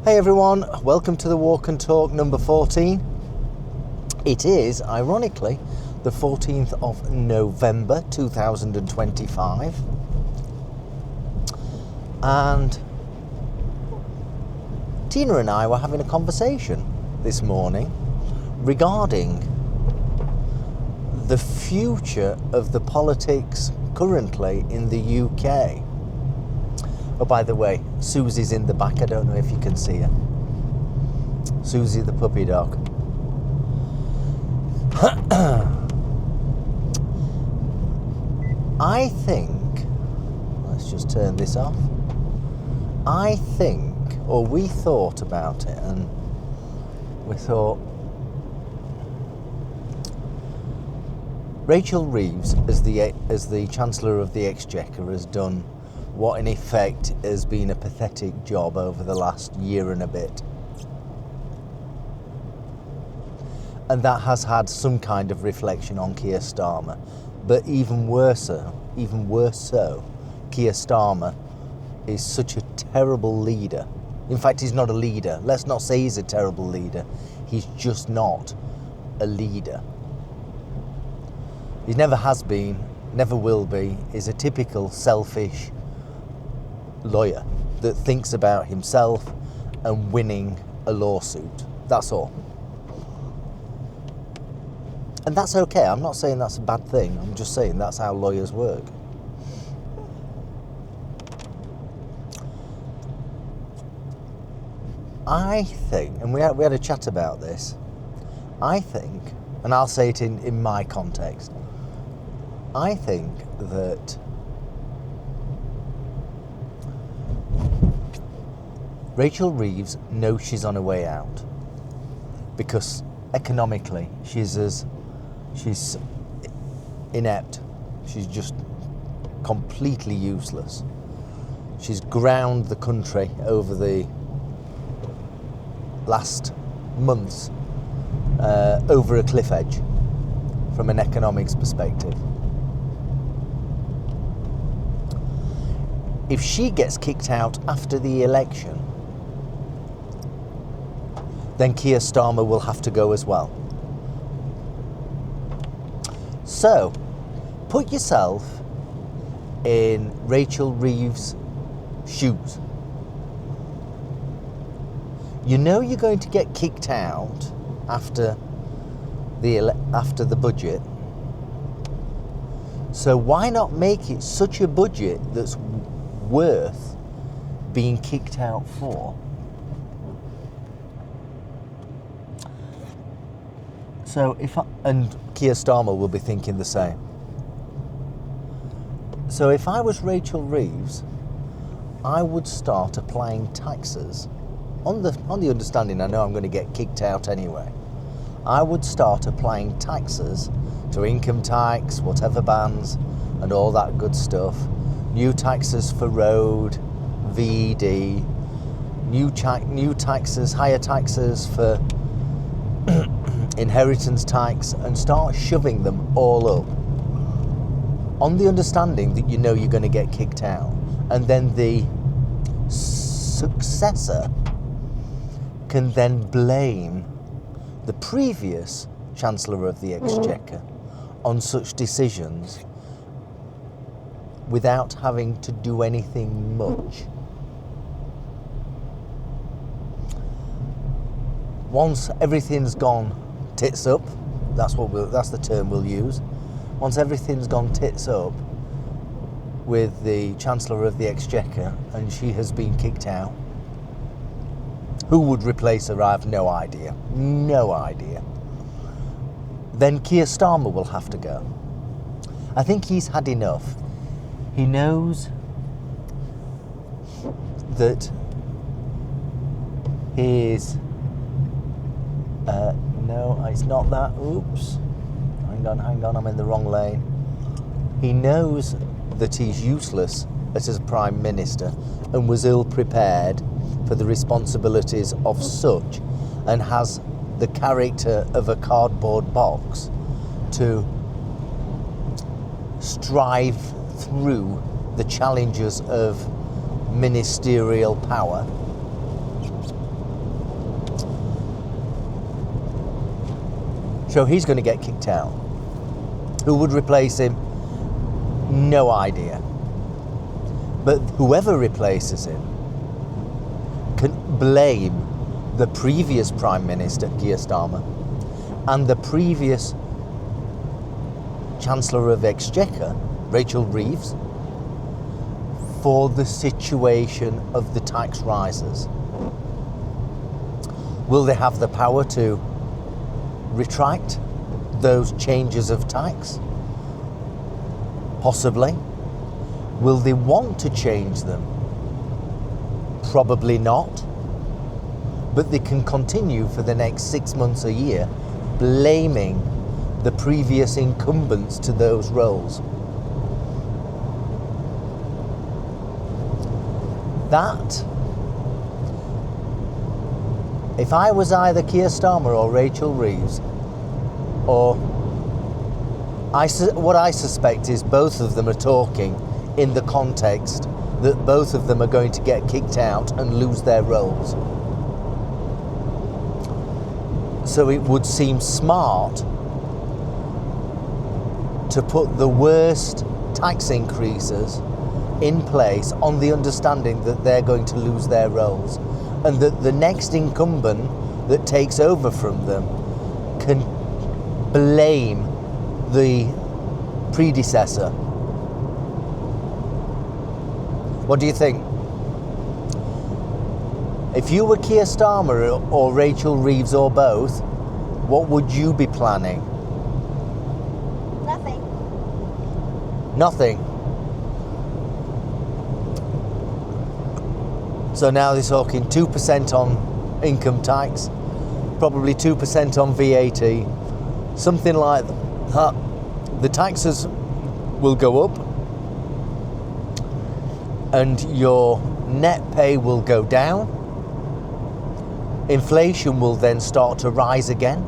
Hey everyone, welcome to the Walk and Talk number 14. It is, ironically, the 14th of November 2025. And Tina and I were having a conversation this morning regarding the future of the politics currently in the UK. Oh, by the way, Susie's in the back. I don't know if you can see her. Susie the puppy dog. I think, let's just turn this off. I think, or we thought about it, and we thought Rachel Reeves, as the Chancellor of the Exchequer, has done what in effect has been a pathetic job over the last year and a bit. And that has had some kind of reflection on Keir Starmer. But even worse so, Keir Starmer is such a terrible leader. In fact, he's not a leader. Let's not say he's a terrible leader. He's just not a leader. He never has been, never will be. He's a typical selfish lawyer that thinks about himself and winning a lawsuit. That's all. And that's okay. I'm not saying that's a bad thing. I'm just saying that's how lawyers work. I think, and we had a chat about this, I think, and I'll say it in my context, I think that Rachel Reeves knows she's on her way out because economically she's inept. She's just completely useless. She's ground the country over the last months over a cliff edge from an economics perspective. If she gets kicked out after the election, then Keir Starmer will have to go as well. So, put yourself in Rachel Reeves' shoes. You know you're going to get kicked out after the budget. So why not make it such a budget that's worth being kicked out for? So and Keir Starmer will be thinking the same. So if I was Rachel Reeves, I would start applying taxes on the understanding I know I'm going to get kicked out anyway. I would start applying taxes to income tax, whatever bans, and all that good stuff. New taxes for road, VED, new taxes, higher taxes for inheritance tax, and start shoving them all up on the understanding that you know you're going to get kicked out, and then the successor can then blame the previous Chancellor of the Exchequer on such decisions without having to do anything much. Once everything's gone tits up, that's the term we'll use. Once everything's gone tits up with the Chancellor of the Exchequer and she has been kicked out, who would replace her? I have no idea. No idea. Then Keir Starmer will have to go. I think he's had enough. He knows that his no, it's not that. Oops. Hang on, I'm in the wrong lane. He knows that he's useless as a Prime Minister and was ill prepared for the responsibilities of such, and has the character of a cardboard box to strive through the challenges of ministerial power So he's going to get kicked out. Who would replace him? No idea. But whoever replaces him can blame the previous Prime Minister, Keir Starmer, and the previous Chancellor of Exchequer, Rachel Reeves, for the situation of the tax rises. Will they have the power to retract those changes of tax? Possibly. Will they want to change them? Probably not. But they can continue for the next 6 months, a year, blaming the previous incumbents to those roles. That, if I was either Keir Starmer or Rachel Reeves, or what I suspect is both of them are talking in the context that both of them are going to get kicked out and lose their roles. So it would seem smart to put the worst tax increases in place on the understanding that they're going to lose their roles, and that the next incumbent that takes over from them can blame the predecessor. What do you think? If you were Keir Starmer or Rachel Reeves or both, what would you be planning? Nothing. Nothing. So now they're talking 2% on income tax, probably 2% on VAT, something like that. The taxes will go up and your net pay will go down. Inflation will then start to rise again.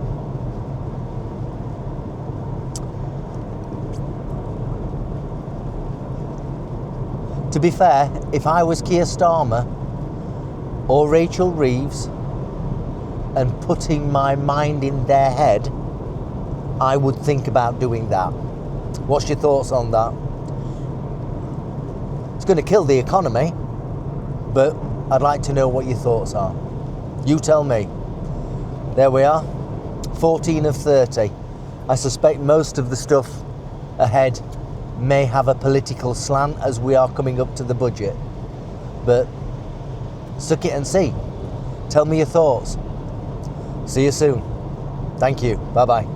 To be fair, if I was Keir Starmer or Rachel Reeves and putting my mind in their head, I would think about doing that. What's your thoughts on that? It's going to kill the economy, but I'd like to know what your thoughts are. You tell me. There we are, 14 of 30. I suspect most of the stuff ahead may have a political slant as we are coming up to the budget. But suck it and see. Tell me your thoughts. See you soon. Thank you. Bye-bye.